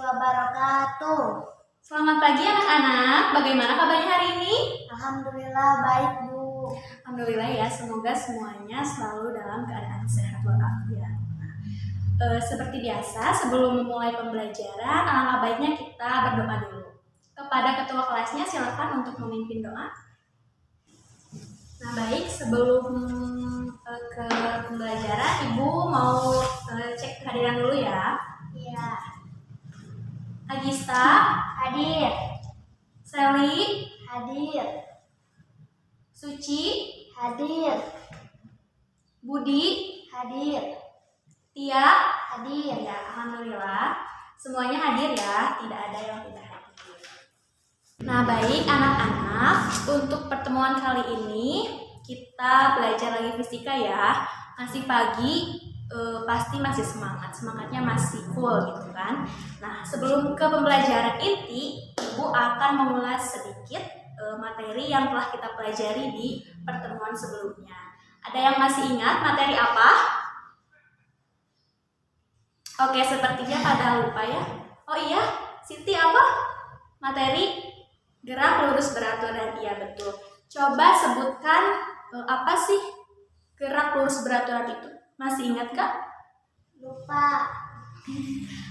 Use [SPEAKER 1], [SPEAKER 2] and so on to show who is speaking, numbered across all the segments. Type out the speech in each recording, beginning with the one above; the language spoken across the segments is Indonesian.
[SPEAKER 1] wabarakatuh.
[SPEAKER 2] Selamat pagi anak-anak, bagaimana kabarnya hari ini?
[SPEAKER 1] Alhamdulillah baik Bu.
[SPEAKER 2] Alhamdulillah ya, semoga semuanya selalu dalam keadaan sehat walafiat. Seperti biasa, sebelum memulai pembelajaran, alangkah baiknya kita berdoa dulu. Kepada ketua kelasnya silakan untuk memimpin doa. Nah baik, sebelum ke pembelajaran, Ibu mau cek kehadiran dulu ya.
[SPEAKER 1] Iya.
[SPEAKER 2] Agista,
[SPEAKER 1] Hadir.
[SPEAKER 2] Sally,
[SPEAKER 1] Hadir.
[SPEAKER 2] Suci,
[SPEAKER 1] Hadir.
[SPEAKER 2] Budi,
[SPEAKER 1] Hadir.
[SPEAKER 2] Tia,
[SPEAKER 1] Hadir.
[SPEAKER 2] ya alhamdulillah semuanya hadir ya, tidak ada yang tidak hadir. Nah baik anak-anak, untuk pertemuan kali ini kita belajar lagi fisika ya. Masih pagi, pasti masih semangatnya masih full gitu kan. Nah sebelum ke pembelajaran inti, Ibu akan mengulas sedikit materi yang telah kita pelajari di pertemuan sebelumnya. Ada yang masih ingat materi apa? Oke, sepertinya pada lupa ya. Oh iya, Siti apa? Materi gerak lurus beraturan. Iya betul. Coba sebutkan apa sih gerak lurus beraturan itu? Masih ingat Kak?
[SPEAKER 1] Lupa.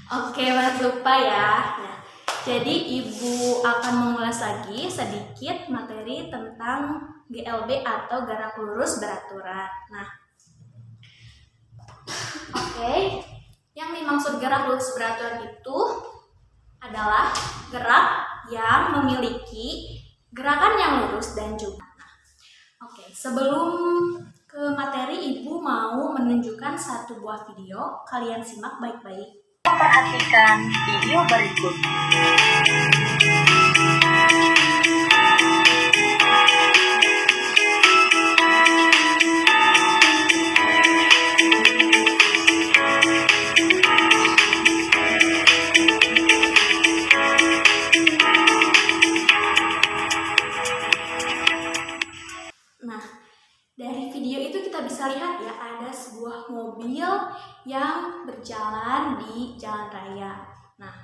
[SPEAKER 2] Oke, lupa ya. Nah, jadi Ibu akan mengulas lagi sedikit materi tentang GLB atau gerak lurus beraturan. Nah, oke. Yang dimaksud gerak lurus beraturan itu adalah gerak yang memiliki gerakan yang lurus dan juga. Oke, sebelum ke materi, Ibu mau menunjukkan satu buah video. Kalian simak baik-baik.
[SPEAKER 3] Perhatikan video berikut.
[SPEAKER 2] Nah, dari video itu kita bisa lihat ya, ada sebuah mobil yang berjalan di jalan raya. Nah,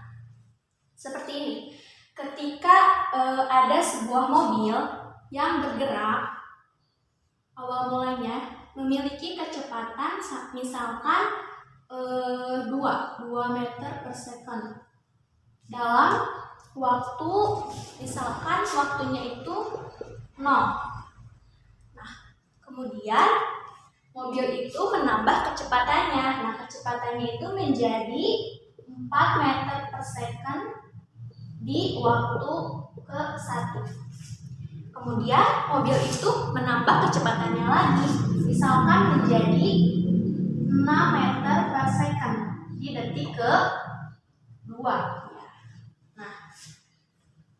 [SPEAKER 2] seperti ini. Ketika ada sebuah mobil yang bergerak, awal mulanya memiliki kecepatan misalkan 2 meter per second. Dalam waktu, misalkan waktunya itu 0. Kemudian mobil itu menambah kecepatannya. Nah, kecepatannya itu menjadi 4 meter per second di waktu ke-1. Kemudian mobil itu menambah kecepatannya lagi. Misalkan menjadi 6 meter per second di detik ke-2. Nah,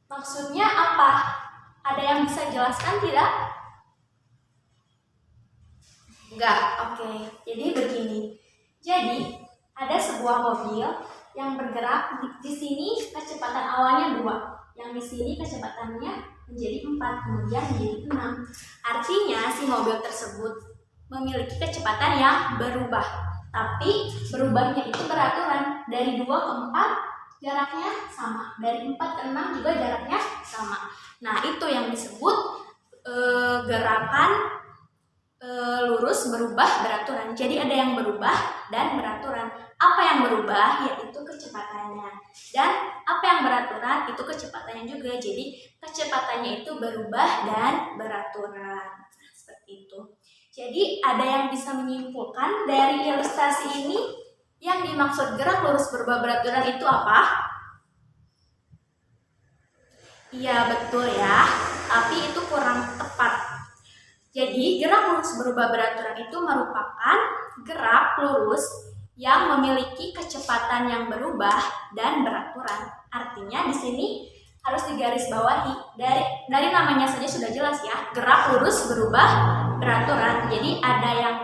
[SPEAKER 2] maksudnya apa? Ada yang bisa jelaskan tidak? Enggak, oke. Jadi begini. Jadi ada sebuah mobil yang bergerak di sini kecepatan awalnya 2, yang di sini kecepatannya menjadi 4, kemudian menjadi 6. Artinya si mobil tersebut memiliki kecepatan yang berubah. Tapi berubahnya itu beraturan. Dari 2 ke 4 jaraknya sama, dari 4 ke 6 juga jaraknya sama. Nah, itu yang disebut gerakan lurus berubah beraturan. Jadi ada yang berubah dan beraturan. Apa yang berubah yaitu kecepatannya, dan apa yang beraturan itu kecepatannya juga. Jadi kecepatannya itu berubah dan beraturan. Nah, seperti itu. Jadi ada yang bisa menyimpulkan dari ilustrasi ini yang dimaksud gerak lurus berubah beraturan itu apa? Iya betul ya, tapi itu kurang tepat. Jadi, gerak lurus berubah beraturan itu merupakan gerak lurus yang memiliki kecepatan yang berubah dan beraturan. Artinya di sini harus digarisbawahi. Dari namanya saja sudah jelas ya, gerak lurus berubah beraturan. Jadi ada yang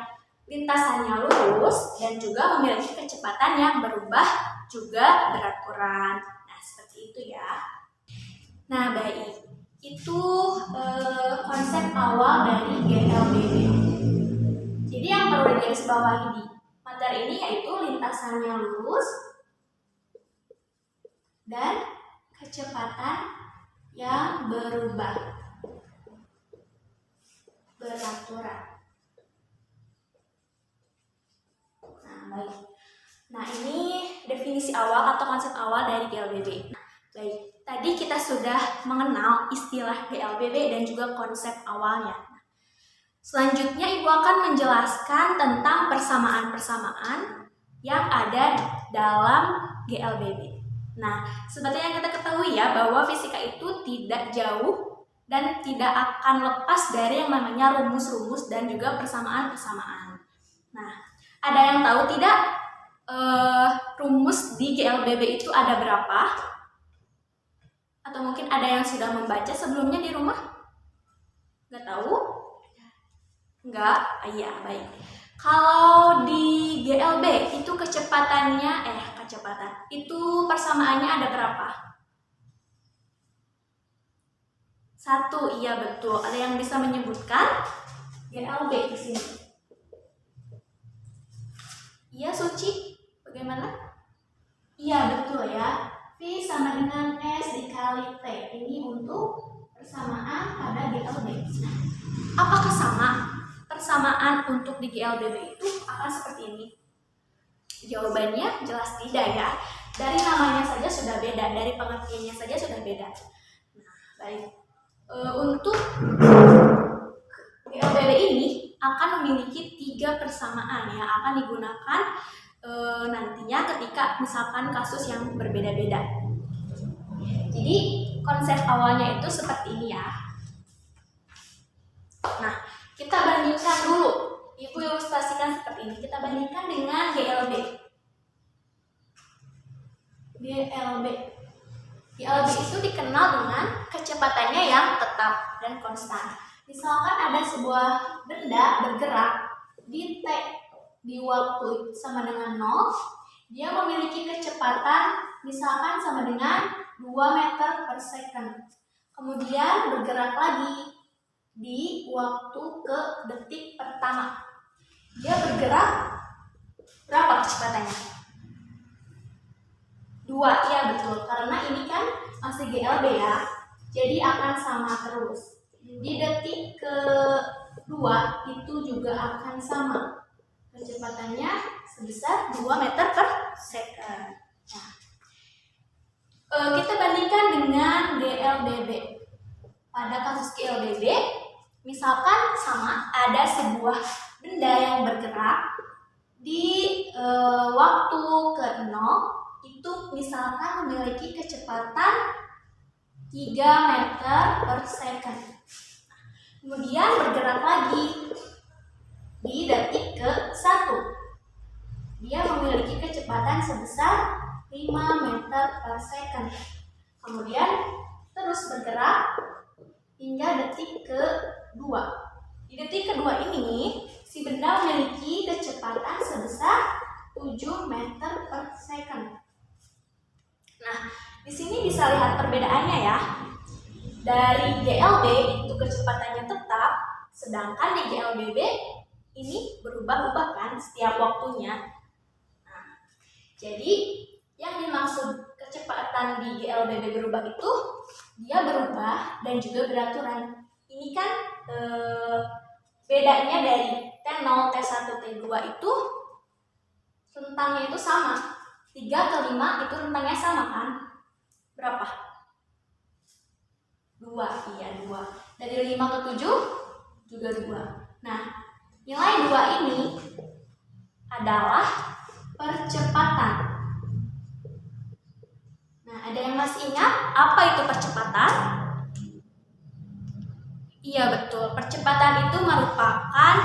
[SPEAKER 2] lintasannya lurus dan juga memiliki kecepatan yang berubah juga beraturan. Nah, seperti itu ya. Nah, baik. Itu konsep awal dari GLBB. Jadi yang perlu digarisbawahi di materi ini yaitu lintasannya lurus, dan kecepatan yang berubah beraturan. Nah, baik. Nah, ini definisi awal atau konsep awal dari GLBB. Nah, baik, tadi kita sudah mengenal istilah GLBB dan juga konsep awalnya. Selanjutnya, Ibu akan menjelaskan tentang persamaan-persamaan yang ada dalam GLBB. Nah, seperti yang kita ketahui ya, bahwa fisika itu tidak jauh dan tidak akan lepas dari yang namanya rumus-rumus dan juga persamaan-persamaan. Nah, ada yang tahu tidak rumus di GLBB itu ada berapa? Atau mungkin ada yang sudah membaca sebelumnya di rumah? Nggak tahu? Nggak? Iya, baik. Kalau di GLB itu itu persamaannya ada berapa? 1, iya betul. Ada yang bisa menyebutkan GLB di sini? Iya, Suci? Bagaimana? Iya, betul ya. V sama dengan S dikali T. Ini untuk persamaan pada GLB. Nah, apakah sama? Persamaan untuk di GLBB itu akan seperti ini? Jawabannya jelas tidak ya. Dari namanya saja sudah beda, dari pengertiannya saja sudah beda. Nah, baik. Untuk GLBB ini akan memiliki 3 persamaan yang akan digunakan nantinya ketika misalkan kasus yang berbeda-beda. Jadi konsep awalnya itu seperti ini ya. Nah, kita bandingkan dulu. Ibu ilustrasikan seperti ini. Kita bandingkan dengan GLB. GLB itu dikenal dengan kecepatannya yang tetap dan konstan. Misalkan ada sebuah benda bergerak di T di waktu sama dengan 0, dia memiliki kecepatan misalkan sama dengan 2 meter per second. Kemudian bergerak lagi di waktu ke detik pertama. Dia bergerak berapa kecepatannya? 2, iya betul. Karena ini kan masih GLB ya, jadi akan sama terus. Di detik ke-2 itu juga akan sama. Kecepatannya sebesar 2 meter per second. Nah, kita bandingkan dengan GLBB. Pada kasus GLBB, misalkan sama, ada sebuah benda yang bergerak di waktu ke-0 itu misalkan memiliki kecepatan 3 meter per second. Kemudian bergerak lagi di detik ke-1. Dia memiliki kecepatan sebesar 5 meter per second. Kemudian terus bergerak hingga detik ke-2. Di detik kedua ini, si benda memiliki kecepatan sebesar 7 meter per second. Nah, di sini bisa lihat perbedaannya ya. Dari GLB itu kecepatannya tetap, sedangkan di GLBB ini berubah-ubah kan setiap waktunya. Nah, jadi yang dimaksud kecepatan di GLBB berubah itu dia berubah dan juga beraturan. Ini kan bedanya dari T0, T1, T2 itu rentangnya itu sama. 3 ke 5 itu rentangnya sama kan? Berapa? 2, iya 2. Dari 5 ke 7 juga 2. Nah, nilai 2 ini adalah percepatan. Nah, ada yang masih ingat apa itu percepatan? Iya betul, percepatan itu merupakan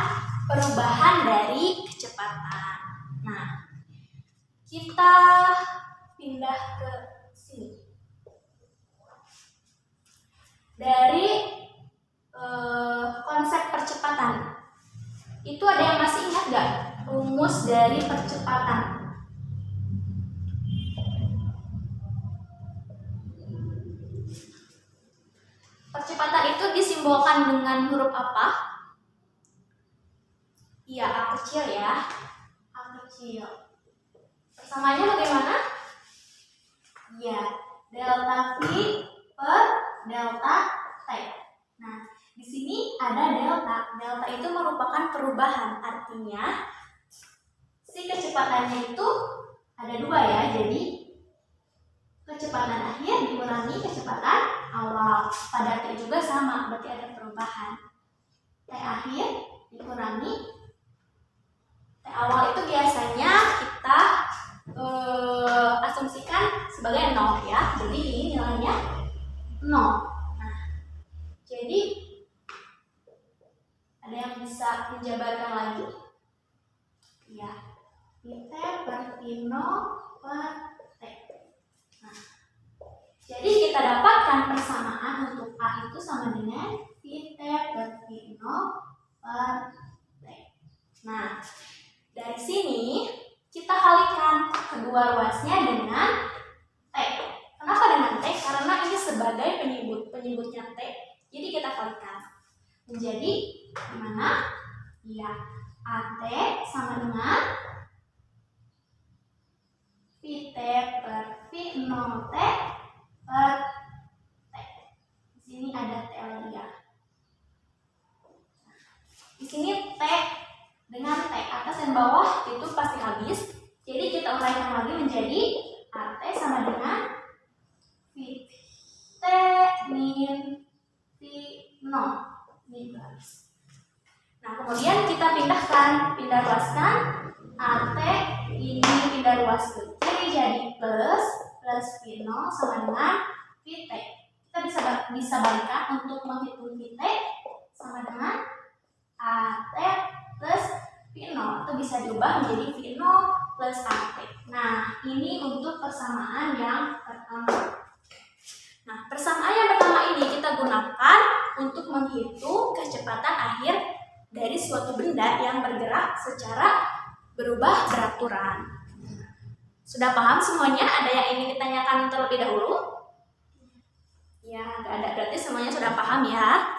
[SPEAKER 2] perubahan dari kecepatan. Nah, kita pindah ke sini. Dari konsep percepatan, itu ada yang masih ingat gak rumus dari percepatan? Percepatan itu disimbolkan dengan huruf apa? Iya, A kecil ya. A kecil. Persamaannya bagaimana? Iya, perubahan. Artinya si kecepatannya itu ada dua ya. Jadi kecepatan akhir dikurangi kecepatan awal. Pada T juga sama, berarti ada perubahan. T akhir dikurangi T awal itu biasanya kita asumsikan sebagai 0 ya. Jadi ini nilainya 0. Nah, jadi ada yang bisa menjabarkan lagi? Ya, VT per V0 per T. Nah, jadi kita dapatkan persamaan untuk A itu sama dengan VT per V0 per T. Nah, dari sini kita kalikan kedua ruasnya dengan T. Kenapa dengan T? Karena ini sebagai penyebutnya T. Jadi kita kalikan menjadi gimana? Ya, AT sama dengan VT per V0T per T. Di sini ada T lagi ya. Di sini T dengan T atas dan bawah itu pasti habis. Jadi kita uraikan lagi menjadi AT sama dengan VT min V0. Ini juga habis. Nah, kemudian kita pindah ruaskan AT ini pindah ruas ke kiri jadi plus V0 sama dengan VT. Kita bisa balikan untuk menghitung VT sama dengan AT plus V0 itu bisa diubah menjadi V0 plus AT. Nah, ini untuk persamaan yang pertama. Nah, persamaan yang pertama ini kita gunakan untuk menghitung kecepatan akhir dari suatu benda yang bergerak secara berubah beraturan. Sudah paham semuanya? Ada yang ingin ditanyakan terlebih dahulu? Ya, nggak ada. Berarti semuanya sudah paham ya.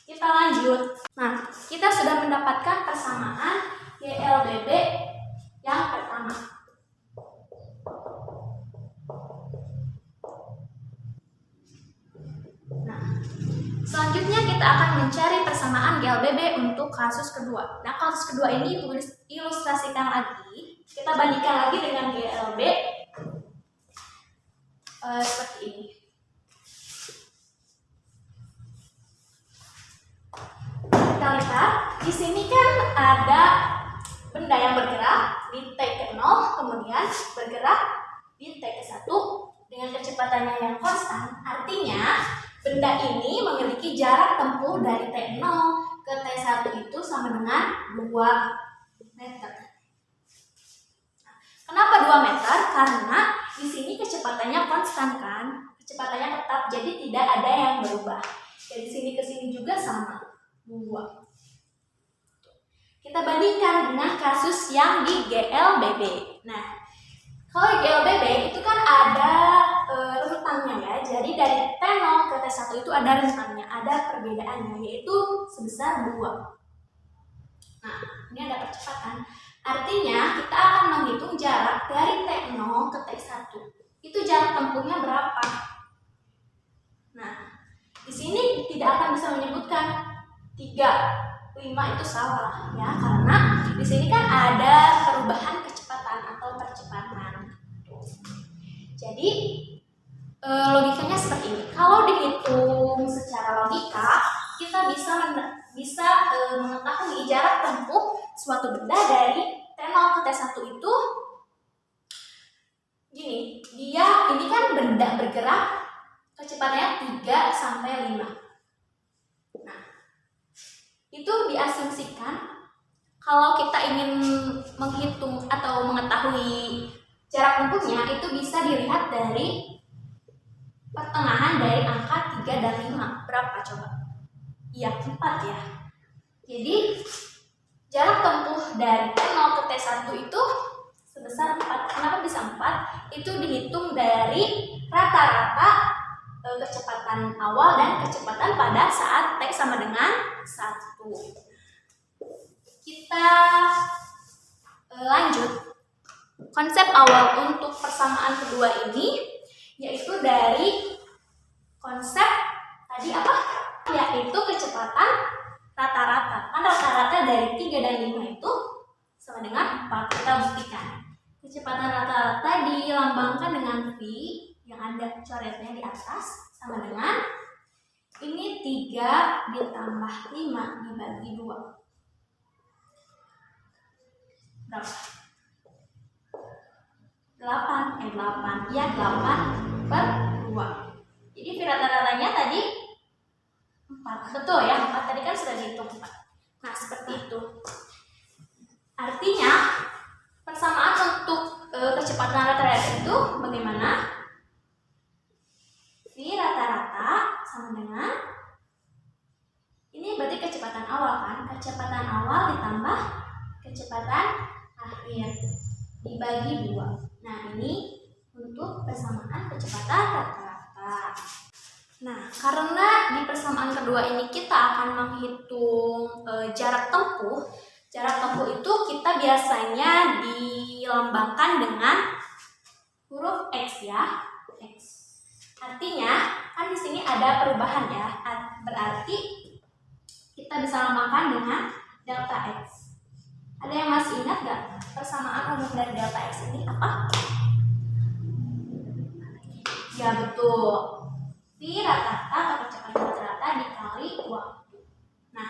[SPEAKER 2] Kita lanjut. Nah, kita sudah mendapatkan persamaan GLBB yang pertama. Nah, selanjutnya kita akan mencari persamaan GLBB untuk kasus kedua. Nah, kasus kedua ini ilustrasikan lagi. Kita bandingkan lagi dengan GLB seperti ini. Kita lihat di sini kan ada benda yang bergerak di T ke 0, kemudian bergerak di T ke 1 dengan kecepatannya yang konstan. Artinya benda ini memiliki jarak tempuh dari T0 ke T1 itu sama dengan 2 meter. Kenapa 2 meter? Karena di sini kecepatannya konstan kan, kecepatannya tetap, jadi tidak ada yang berubah. Dari sini ke sini juga sama, 2. Kita bandingkan dengan kasus yang di GLBB. Nah, kalau GLBB itu kan ada rentangnya ya. Jadi dari T0 ke T1 itu ada rentangnya, ada perbedaannya, yaitu sebesar 2. Nah, ini ada percepatan. Artinya kita akan menghitung jarak dari T0 ke T1. Itu jarak tempuhnya berapa? Nah, di sini tidak akan bisa menyebutkan 3, 5 itu salah ya, karena di sini kan ada perubahan kecepatan atau percepatan. Jadi logikanya seperti ini. Kalau dihitung secara logika, kita bisa mengetahui jarak tempuh suatu benda dari T0 ke T1 itu gini. Ini kan benda bergerak kecepatannya 3 sampai 5. Nah, itu diasumsikan kalau kita ingin menghitung atau mengetahui jarak tempuhnya itu bisa dilihat dari pertengahan dari angka 3 dan 5. Berapa coba? Iya, 4 ya. Jadi jarak tempuh dari T0 ke T1 itu sebesar 4. Kenapa bisa 4? Itu dihitung dari rata-rata kecepatan awal dan kecepatan pada saat T sama dengan 1. Kita lanjut. Konsep awal untuk persamaan kedua ini yaitu dari konsep tadi apa? Yaitu kecepatan rata-rata. Kan rata-rata dari 3 dan 5 itu sama dengan 4. Kita buktikan. Kecepatan rata-rata dilambangkan dengan V yang ada coretnya di atas sama dengan ini 3 ditambah 5 dibagi 2. Berapa? 8. Ya, 8/2. Jadi V rata-ratanya tadi 4. Betul ya, 4 tadi kan sudah dihitung 4. Nah, seperti itu. Artinya, persamaan untuk kecepatan rata-rata itu bagaimana? V rata-rata sama dengan ini berarti kecepatan awal kan? Kecepatan awal ditambah kecepatan akhir dibagi 2. Nah, ini untuk persamaan kecepatan rata-rata. Nah, karena di persamaan kedua ini kita akan menghitung jarak tempuh. Jarak tempuh itu kita biasanya dilambangkan dengan huruf X ya. X. Artinya, kan di sini ada perubahan ya. Berarti kita bisa lambangkan dengan delta X. Ada yang masih ingat nggak persamaan umum dari delta X ini apa? Ya, betul. V rata-rata atau kecepatan rata-rata dikali waktu. Nah,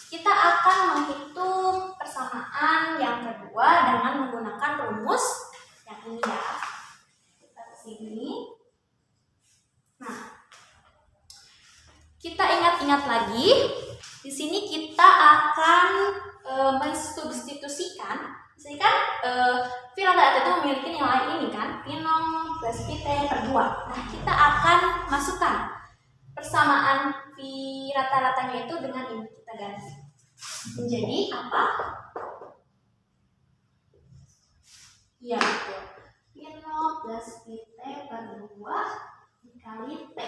[SPEAKER 2] kita akan menghitung persamaan yang kedua dengan menggunakan rumus yang ini ya. Kita ke sini. Nah, kita ingat-ingat lagi. Di sini kita akan mensubstitusikan. Di sini kan V rata-rata itu memiliki nilai ini kan, V0 plus Vt/2. Nah, kita akan masukkan persamaan V rata-ratanya itu dengan ini, kita ganti menjadi apa? Ya, betul. V0 plus Vt/2 dikali T.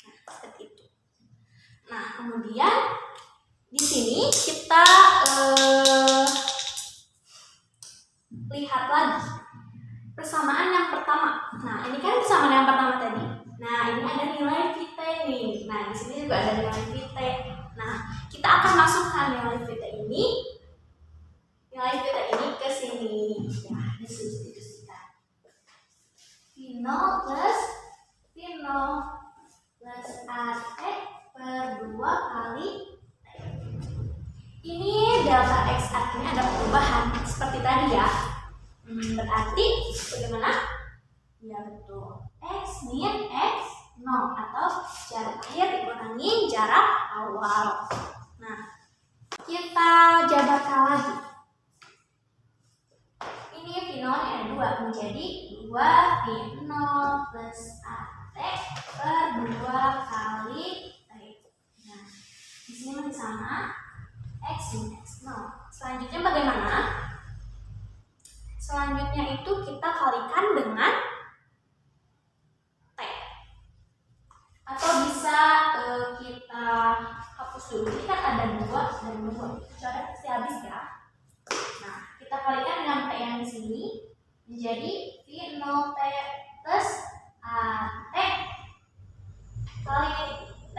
[SPEAKER 2] Nah, seperti itu. Nah, kemudian di sini kita lihat lagi persamaan yang pertama. Nah, ini kan persamaan yang pertama tadi. Nah, ini ada nilai Vt nih. Nah, di sini juga ada nilai Vt. Nah, kita akan masukkan nilai Vt ini ke sini. Nah, disubstitusikan. V0 plus AT/2 kali T. Ini delta X artinya ada perubahan seperti tadi ya. Berarti bagaimana? Ya, betul. X min X0 atau jarak akhir dikurangi jarak awal. Nah, kita jabarkan lagi. Ini V0 nya ada 2 menjadi 2V0 plus AT/2 kali T. Nah, di sini masih sama X min X0. Selanjutnya bagaimana? Selanjutnya itu kita kalikan dengan T. Atau bisa kita hapus dulu. Ini kan ada 2 dan 2. Coret pasti habis ya. Nah, kita kalikan dengan T yang di sini menjadi V0T plus AT kali T.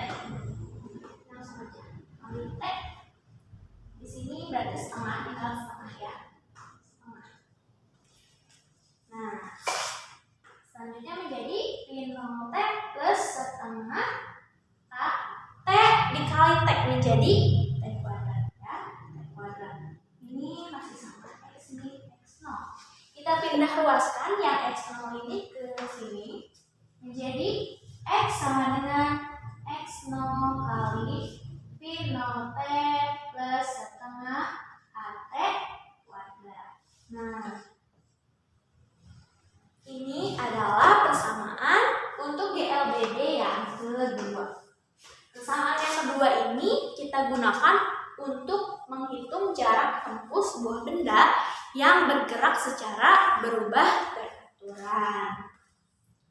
[SPEAKER 2] Langsung aja. Kali T. Di sini berarti setengah, tinggal setengah ya. Setengah. Nah, selanjutnya menjadi V0T plus setengah AT dikali T menjadi T kuadrat ya. T kuadrat. Ini masih sama X min X0. Kita pindah ruaskan yang X0 ini ke sini menjadi X sama dengan X0 kali V0T plus setengah AT kuadrat. Nah, ini adalah persamaan untuk GLBD yang kedua. Persamaan yang kedua ini kita gunakan untuk menghitung jarak tempuh sebuah benda yang bergerak secara berubah beraturan.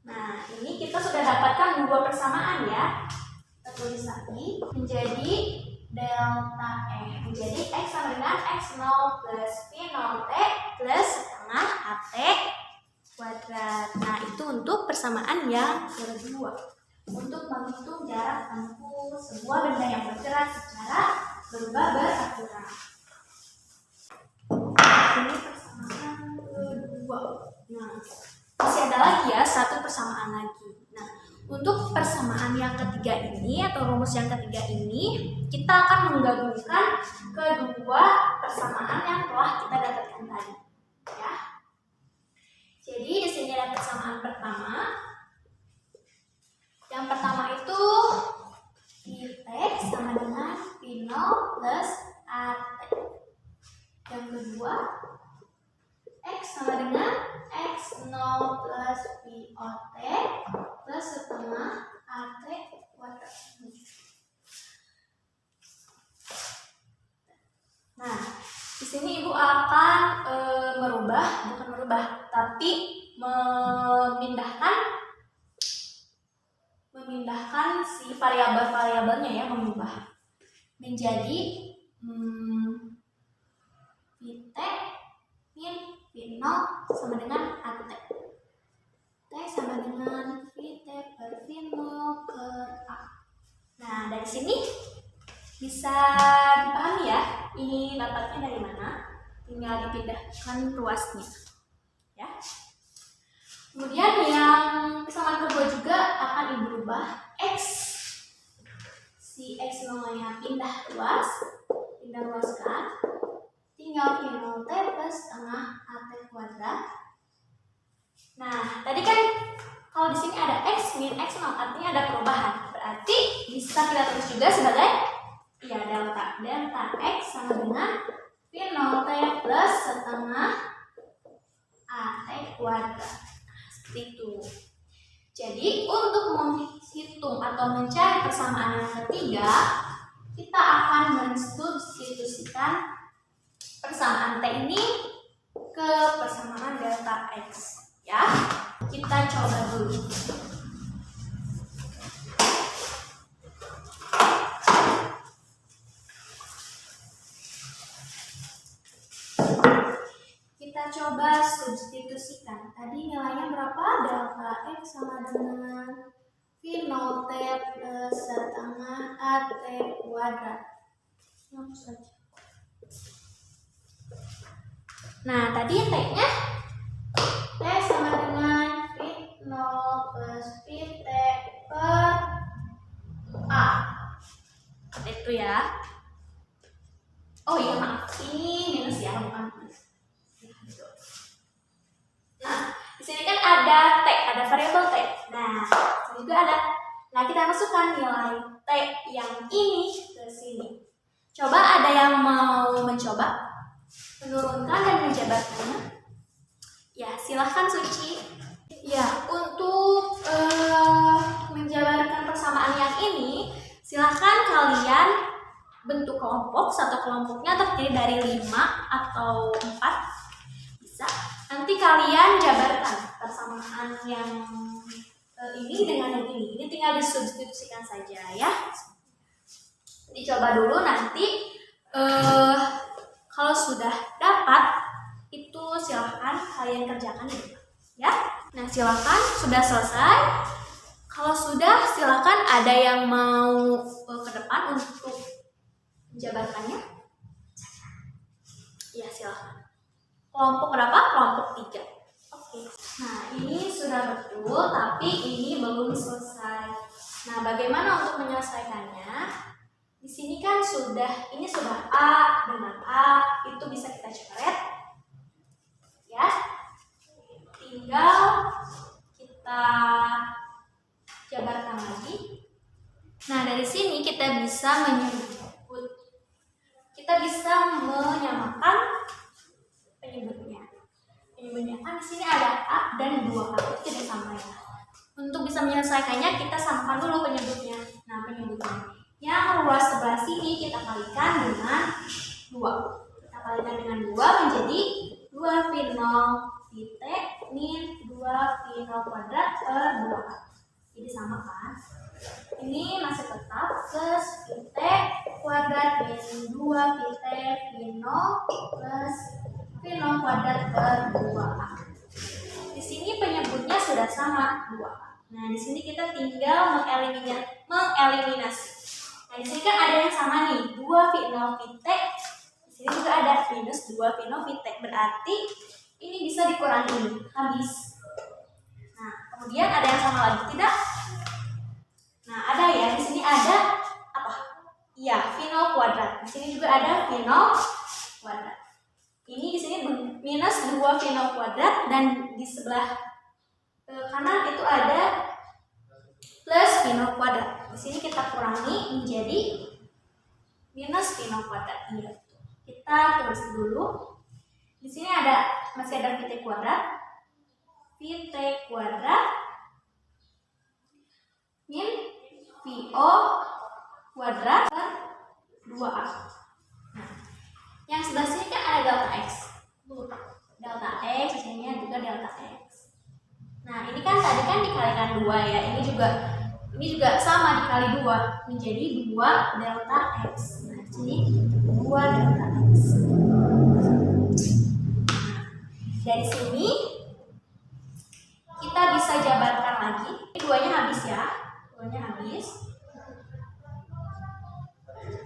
[SPEAKER 2] Nah, ini kita sudah dapatkan 2 persamaan ya. Kita tulis lagi menjadi delta menjadi X sama dengan X0 plus V0T plus setengah AT kuadrat. Nah, itu untuk persamaan yang kedua. Untuk menghitung jarak tempuh sebuah benda yang bergerak secara berubah beraturan. Ini persamaan kedua. Nah, masih ada lagi ya satu persamaan lagi. Nah, untuk persamaan yang ketiga ini atau rumus yang ketiga ini, kita akan menggabungkan kedua persamaan yang telah kita dapatkan tadi. Ya. Jadi di sini ada persamaan pertama. Yang pertama itu P sama dengan P0 plus AT. Yang kedua X sama dengan X0 plus POT plus setengah AT kuadrat. Nah, di sini Ibu akan tapi memindahkan si variabel-variabelnya ya, mengubah menjadi Pt min P0 sama dengan AT. T sama dengan Pt per P0 per A. Nah, dari sini bisa dipahami ya, ini dapatnya dari mana? Tinggal dipindahkan ruasnya. Ya. Kemudian yang persamaan kedua juga akan Ibu rubah X. Si X0-nya pindah ruaskan. Tinggal P0T plus setengah AT kuadrat. Nah, tadi kan kalau di sini ada X min X0, artinya ada perubahan. Berarti bisa kita tulis juga sebagai delta. Delta X sama dengan P0T plus setengah AT kuadrat. Seperti itu. Jadi untuk menghitung atau mencari persamaan yang ketiga, kita akan mensubstitusikan persamaan T ini ke persamaan delta X. Ya, kita coba dulu. Kita coba substitusikan. Tadi nilainya berapa? Delta X sama dengan P0T plus setengah AT kuadrat. Hapus aja. Nah, tadi T-nya T sama dengan P0 plus Pt per A. Itu ya. Oh iya, maaf. Ini minus ya, bukan plus. Nah, di sini kan ada T, ada variabel T. Nah, juga ada. Nah, kita masukkan nilai T yang ini ke sini. Coba ada yang mau mencoba menurunkan dan menjabarkannya? Ya, silahkan Suci. Ya, untuk menjabarkan persamaan yang ini, silahkan kalian bentuk kelompok. Satu kelompoknya terdiri dari 5 atau 4. Bisa. Nanti kalian jabarkan persamaan yang ini dengan yang ini. Ini tinggal disubstitusikan saja ya. Dicoba dulu nanti. Kalau sudah dapat, itu silahkan kalian kerjakan ya. Nah, silahkan sudah selesai. Kalau sudah, silahkan ada yang mau ke depan untuk menjabarkannya. Ya, silahkan. Kelompok berapa? Kelompok 3. Oke. Nah, ini sudah betul, tapi ini belum selesai. Nah, bagaimana untuk menyelesaikannya? Di sini kan ini sudah A dengan A, itu bisa kita coret. Ya. Tinggal kita jabarkan lagi. Nah, dari sini kita bisa menyamakan penyebutnya. Penyebutnya kan di sini ada A dan 2A, itu tidak sama ya. Untuk bisa menyelesaikannya, kita samakan dulu penyebutnya. Nah, penyebutnya yang ruas sebelah sini kita kalikan dengan 2. Kita kalikan dengan 2 menjadi 2P0 Pt min 2P0 kuadrat per 2A. Jadi sama kan? Ini masih tetap plus Pt kuadrat min 2Pt P0 plus P0 kuadrat per 2A. Di sini penyebutnya sudah sama 2A. Nah, di sini kita tinggal mengeliminasi. Nah, Nah, di sini kan ada yang sama nih, 2 V0 VT. Di sini juga ada minus 2 V0 VT. Berarti ini bisa dikurangi, habis. Nah, kemudian ada yang sama lagi tidak? Nah, ada ya. Di sini ada apa? Iya, V0 kuadrat. Di sini juga ada V0 kuadrat. Ini di sini minus 2 V0 kuadrat dan di sebelah kanan itu ada plus V0 kuadrat. Di sini kita kurangi menjadi minus V0 kuadrat. Iya. Kita tulis dulu. Di sini masih ada VT kuadrat. VT kuadrat min VO kuadrat per 2A. Nah, yang sebelah sini kan ada delta X. Delta X, sininya juga delta X. Nah, ini kan tadi kan dikalikan 2 ya. Ini juga sama dikali 2 menjadi 2 delta X. Nah, sini 2 delta X. Dari sini kita bisa jabarkan lagi. Ini 2-nya habis ya. 2-nya habis.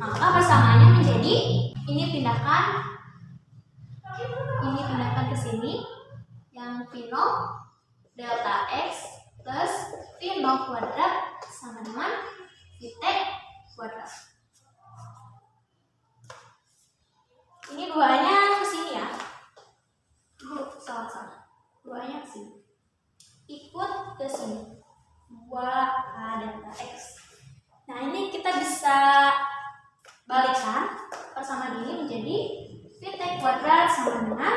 [SPEAKER 2] Maka persamaannya menjadi ini pindahkan ke sini. Yang V0 delta X plus V0 kuadrat sama dengan VT kuadrat. Ini 2-nya ke sini ya. Salah. 2-nya ke sini. Ikut ke sini. 2A delta X. Nah, ini kita bisa balikan persamaan ini menjadi VT kuadrat sama dengan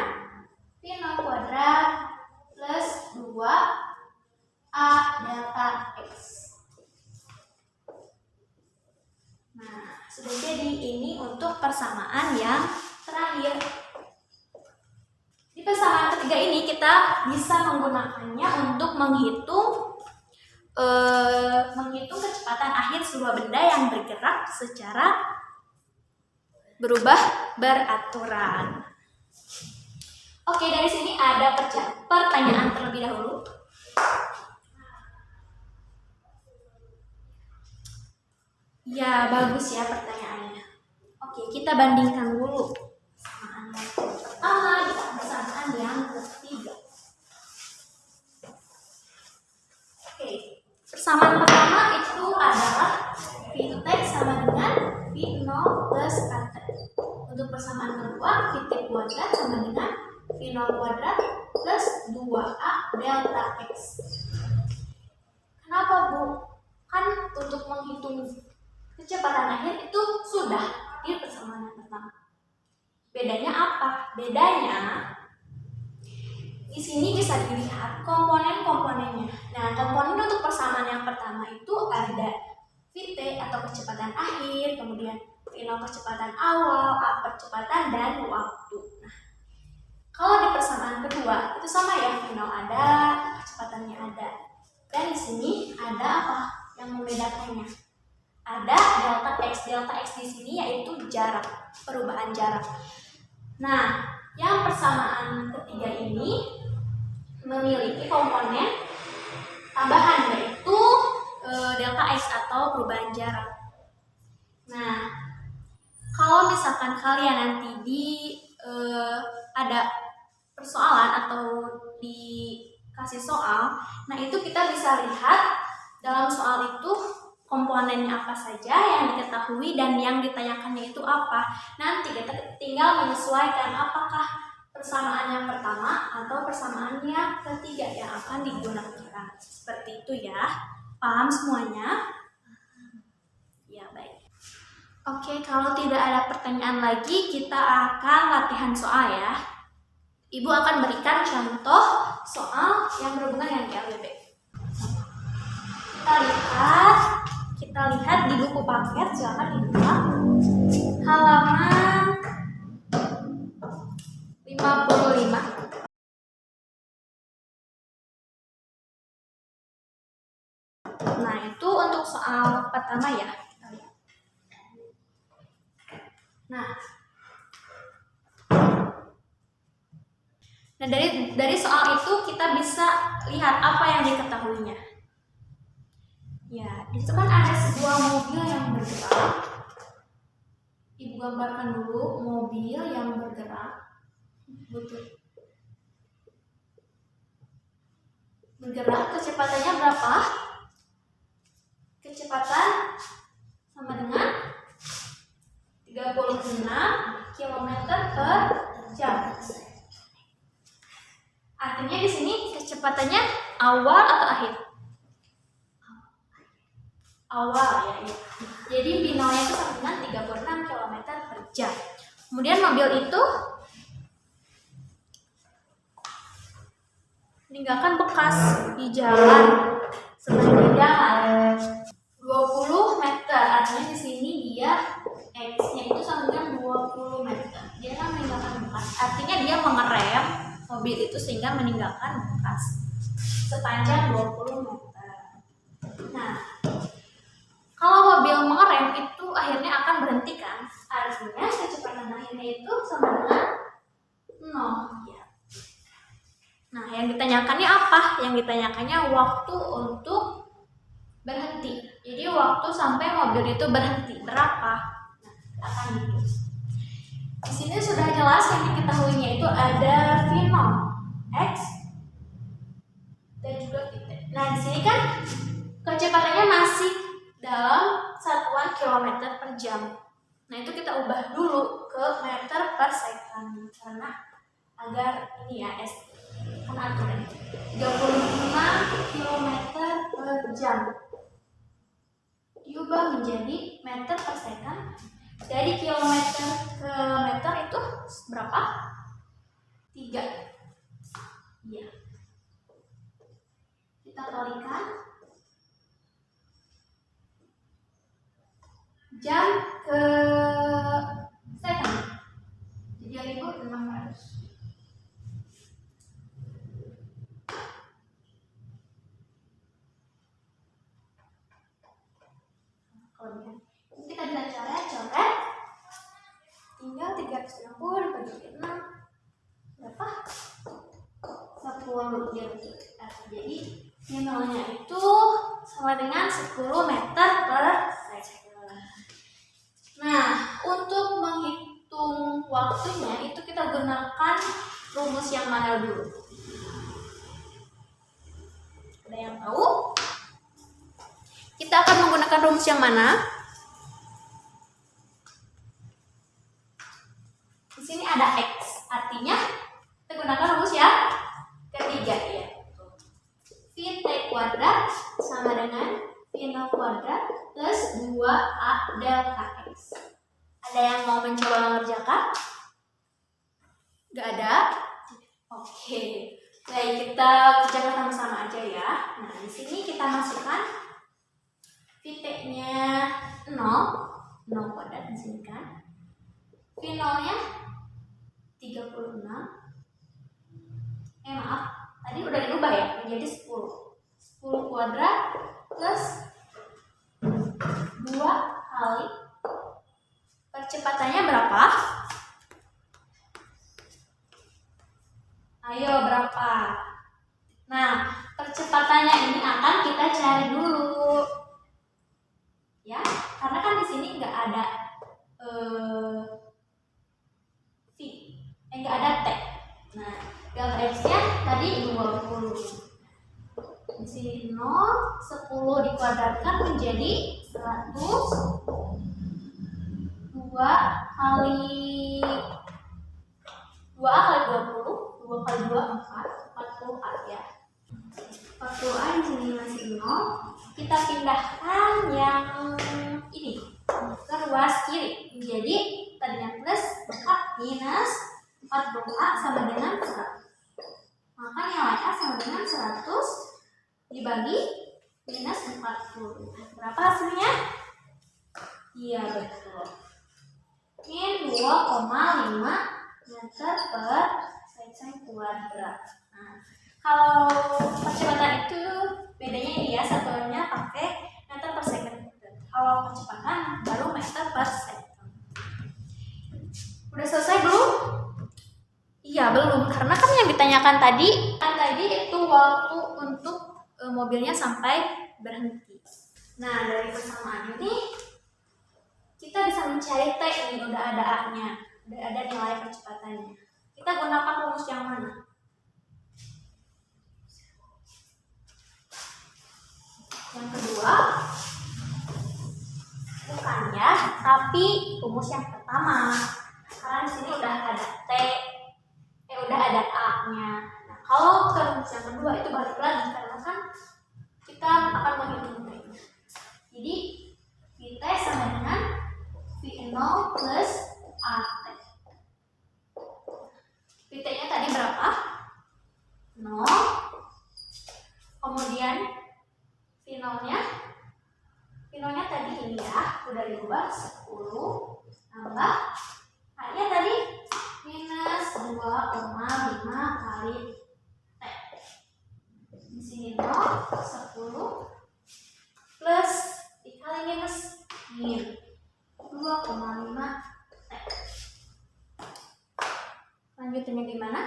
[SPEAKER 2] V0 kuadrat plus 2A delta X. Nah, sudah jadi. Ini untuk persamaan yang terakhir. Di persamaan ketiga ini kita bisa menggunakannya untuk menghitung kecepatan akhir sebuah benda yang bergerak secara berubah beraturan. Oke, dari sini ada pertanyaan terlebih dahulu. Ya, bagus ya pertanyaannya. Oke, kita bandingkan dulu persamaan yang pertama dengan persamaan yang ketiga. Oke, persamaan pertama itu adalah VT sama dengan V0 plus AT. Untuk persamaan kedua, VT kuadrat sama dengan V0 kuadrat plus 2A delta X. Kenapa, Bu? Kan untuk menghitung kecepatan akhir itu sudah di persamaan yang pertama. Bedanya apa? Bedanya di sini bisa dilihat komponen-komponennya. Nah, komponen untuk persamaan yang pertama itu ada VT atau kecepatan akhir, kemudian V0 kecepatan awal, A percepatan, dan waktu. Nah, kalau di persamaan kedua itu sama ya, V0 ada, kecepatannya ada. Dan di sini ada apa yang membedakannya? Ada delta X. Delta X di sini yaitu jarak, perubahan jarak. Nah, yang persamaan ketiga ini memiliki komponen tambahan yaitu delta X atau perubahan jarak. Nah, kalau misalkan kalian nanti ada persoalan atau dikasih soal, nah itu kita bisa lihat dalam soal itu komponennya apa saja yang diketahui dan yang ditanyakannya itu apa. Nanti kita tinggal menyesuaikan apakah persamaan yang pertama atau persamaan yang ketiga yang akan digunakan. Seperti itu ya. Paham semuanya? Ya, baik. Oke, kalau tidak ada pertanyaan lagi, kita akan latihan soal ya. Ibu akan berikan contoh soal yang berhubungan dengan KLBB. Kita lihat di buku paket, silakan dibuka. Halaman 55. Nah, itu untuk soal pertama ya. Kita lihat. Nah, dari soal itu kita bisa lihat apa yang diketahuinya. Ya, itu kan ada sebuah mobil yang bergerak. Ibu gambarkan dulu mobil yang bergerak. Betul. Bergerak, kecepatannya berapa? Kecepatan sama dengan 36 km per jam. Artinya di sini kecepatannya awal atau akhir? Awal ya. Jadi finalnya itu sama dengan 36 km per jam. Kemudian mobil itu meninggalkan bekas di jalan sepanjang jalan 20 meter. Artinya di sini dia X-nya itu sama dengan 20 meter. Dia kan meninggalkan bekas. Artinya dia mengerem mobil itu sehingga meninggalkan bekas sepanjang 20 meter. Nah, kalau mobil mengerem itu akhirnya akan berhenti kan? Artinya kecepatan akhirnya itu sama dengan 0 ya. Nah, yang ditanyakannya apa? Yang ditanyakannya waktu untuk berhenti. Jadi waktu sampai mobil itu berhenti berapa? Nah, akan gitu. Di sini sudah jelas yang diketahuinya itu ada V0, X, dan juga VT. Nah, di sini kan kecepatannya masih dalam satuan kilometer per jam. Nah, itu kita ubah dulu ke meter per second karena agar ini ya karena ada 35 km per jam diubah menjadi meter per second. Dari kilometer ke meter itu berapa? 3. Iya. Kita kalikan jam ke second. Jadi 1600. Kita bisa coret tinggal 360 dibagi 6 berapa? 10 ya. Jadi finalnya itu sama dengan 10 meter per second. Nah, untuk menghitung waktunya itu kita gunakan rumus yang mana dulu? Ada yang tahu? Kita akan menggunakan rumus yang mana? Di sini ada X, artinya kita gunakan rumus yang ketiga ya. VT kuadrat sama dengan V0 kuadrat plus 2A delta X. Ada yang mau mencoba mengerjakan? Gak ada? Oke. Baik, kita kerjakan sama-sama aja ya. Nah, di sini kita masukkan VT-nya 0 kuadrat di sini kan. V0-nya 36. Maaf, tadi udah diubah ya menjadi 10. 10 kuadrat plus 2 kali percepatannya berapa? Ayo berapa? Nah, percepatannya ini akan kita cari dulu. Ya, karena kan di sini nggak ada V, nggak ada T. Nah, delta X-nya tadi 20. Di sini 0, 10 dikuadratkan menjadi 100. 2 kali 20, 2 kali 2 4, 40A ya. 40A di sini masih 0. Kita pindahkan yang ini ke ruas kiri. Jadi tadinya plus 4 minus 40A sama dengan 100. Maka nilai A sama dengan 100 dibagi minus 40. Berapa hasilnya? Iya betul. Min 2,5 meter per second kuadrat. Nah, kalau percepatan itu bedanya ini ya, satuannya pakai meter per second. Kalau kecepatan baru meter per second. Udah selesai belum? Iya belum, karena kan yang ditanyakan tadi itu waktu untuk mobilnya sampai berhenti. Nah, dari persamaan ini kita bisa mencari T ini, udah ada A-nya, udah ada nilai kecepatannya. Kita gunakan rumus yang mana? Yang kedua, bukan ya, tapi rumus yang pertama. Karena di sini udah ada T, udah ada A-nya. Nah, kalau ke rumus yang kedua itu balik lagi karena kan kita akan menghitung T. Jadi Vt sama dengan V0 plus AT. Vt-nya tadi berapa? 0. Kemudian V0-nya tadi ini ya, udah diubah 10 tambah A-nya tadi minus 2,5 kali T. Di sini 0, 10 plus dikali minus min 2,5 T. Lanjutannya gimana?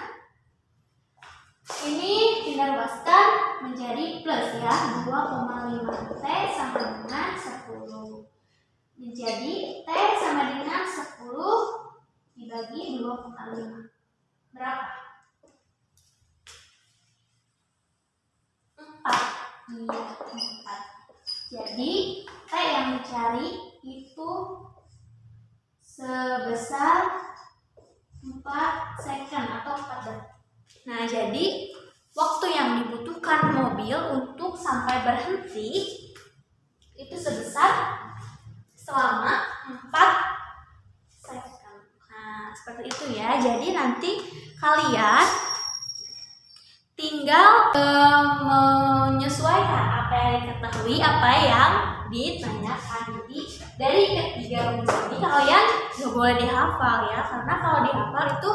[SPEAKER 2] Ini diluaskan menjadi plus ya, 2,5 T sama dengan 10. Menjadi T sama dengan 10 dibagi 2,5. Berapa? 4. Iya, 4. Jadi T yang dicari itu sebesar 4 second atau 4 detik. Nah, jadi waktu yang dibutuhkan mobil untuk sampai berhenti itu sebesar selama 4 second. Nah, seperti itu ya. Jadi nanti kalian tinggal menyesuaikan apa yang diketahui, apa yang ditanyakan. Jadi dari ketiga rumus ini kalian nggak boleh dihafal ya, karena kalau dihafal itu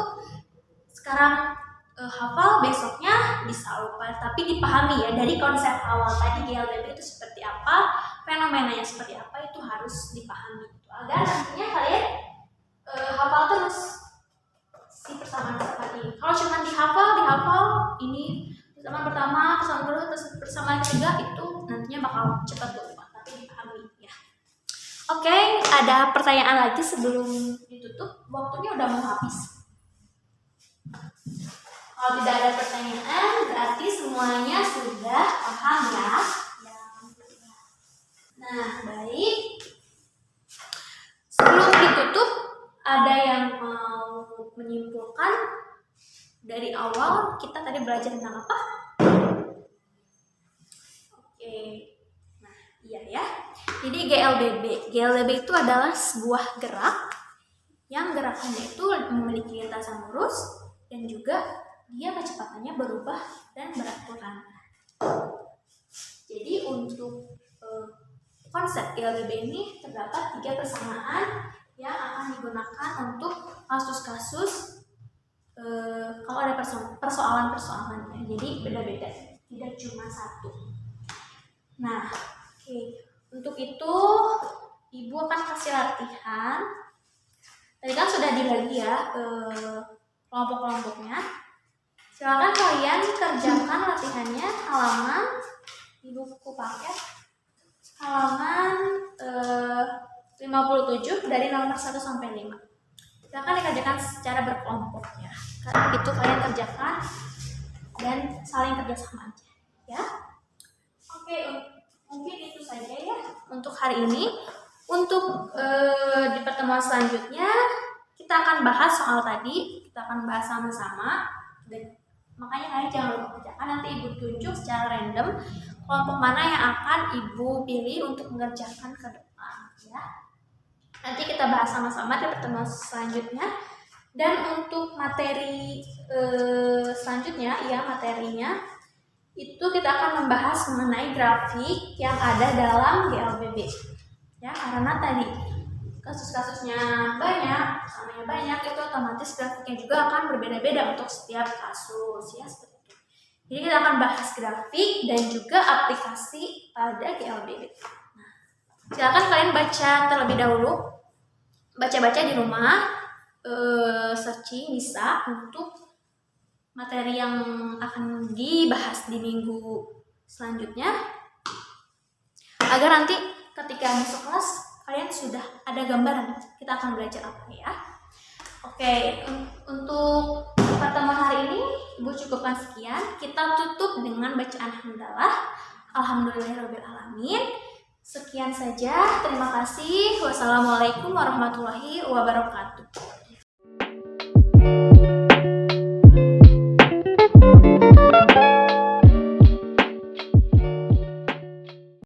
[SPEAKER 2] sekarang hafal, besoknya bisa lupa. Tapi dipahami ya, dari konsep awal tadi GLBB itu seperti apa, fenomenanya seperti apa, itu harus dipahami agar nantinya kalian hafal terus si persamaan seperti ini. Kalau cuma dihafal ini persamaan pertama, persamaan kedua, persamaan ketiga, itu nantinya bakal cepat lupa. Tapi dipahami ya. Oke, ada pertanyaan lagi sebelum ditutup? Waktunya udah mau habis. Kalau tidak ada pertanyaan, berarti semuanya sudah paham ya. Nah, baik. Sebelum ditutup, ada yang mau menyimpulkan dari awal kita tadi belajar tentang apa? Oke. Nah, iya ya. Jadi GLBB itu adalah sebuah gerak yang gerakannya itu memiliki lintasan lurus dan juga dia kecepatannya berubah dan beraturan. Jadi untuk konsep GLBB ini terdapat 3 persamaan yang akan digunakan untuk kasus-kasus kalau ada persoalan-persoalannya. Jadi beda-beda, tidak cuma satu. Nah, oke. Untuk itu Ibu akan kasih latihan. Tadi kan sudah dibagi ya kelompok-kelompoknya. Silakan kalian kerjakan latihannya halaman di buku paket halaman 57 dari nomor 1 sampai 5. Silakan dikerjakan secara berkelompok ya. Itu kalian kerjakan dan saling kerjasama aja ya. Oke, mungkin itu saja ya untuk hari ini. Untuk di pertemuan selanjutnya kita akan bahas soal tadi, kita akan bahas sama-sama. Dan makanya kalian jangan lupa kerjakan. Nanti Ibu tunjuk secara random kelompok mana yang akan Ibu pilih untuk mengerjakan ke depan ya. Nanti kita bahas sama-sama di pertemuan selanjutnya. Dan untuk materi selanjutnya ya, materinya itu kita akan membahas mengenai grafik yang ada dalam GLBB ya, karena tadi kasus-kasusnya banyak, samanya banyak, itu otomatis grafiknya juga akan berbeda-beda untuk setiap kasus ya, seperti itu. Jadi kita akan bahas grafik dan juga aplikasi pada GLBB. Nah, silakan kalian baca terlebih dahulu, baca-baca di rumah, searching bisa untuk materi yang akan dibahas di minggu selanjutnya. agar nanti ketika masuk kelas kalian sudah ada gambaran kita akan belajar apa ya. Oke, untuk pertemuan hari ini Ibu cukupkan sekian. Kita tutup dengan bacaan hamdalah. Alhamdulillahirrahmanirrahim. Sekian saja. Terima kasih. Wassalamualaikum warahmatullahi wabarakatuh.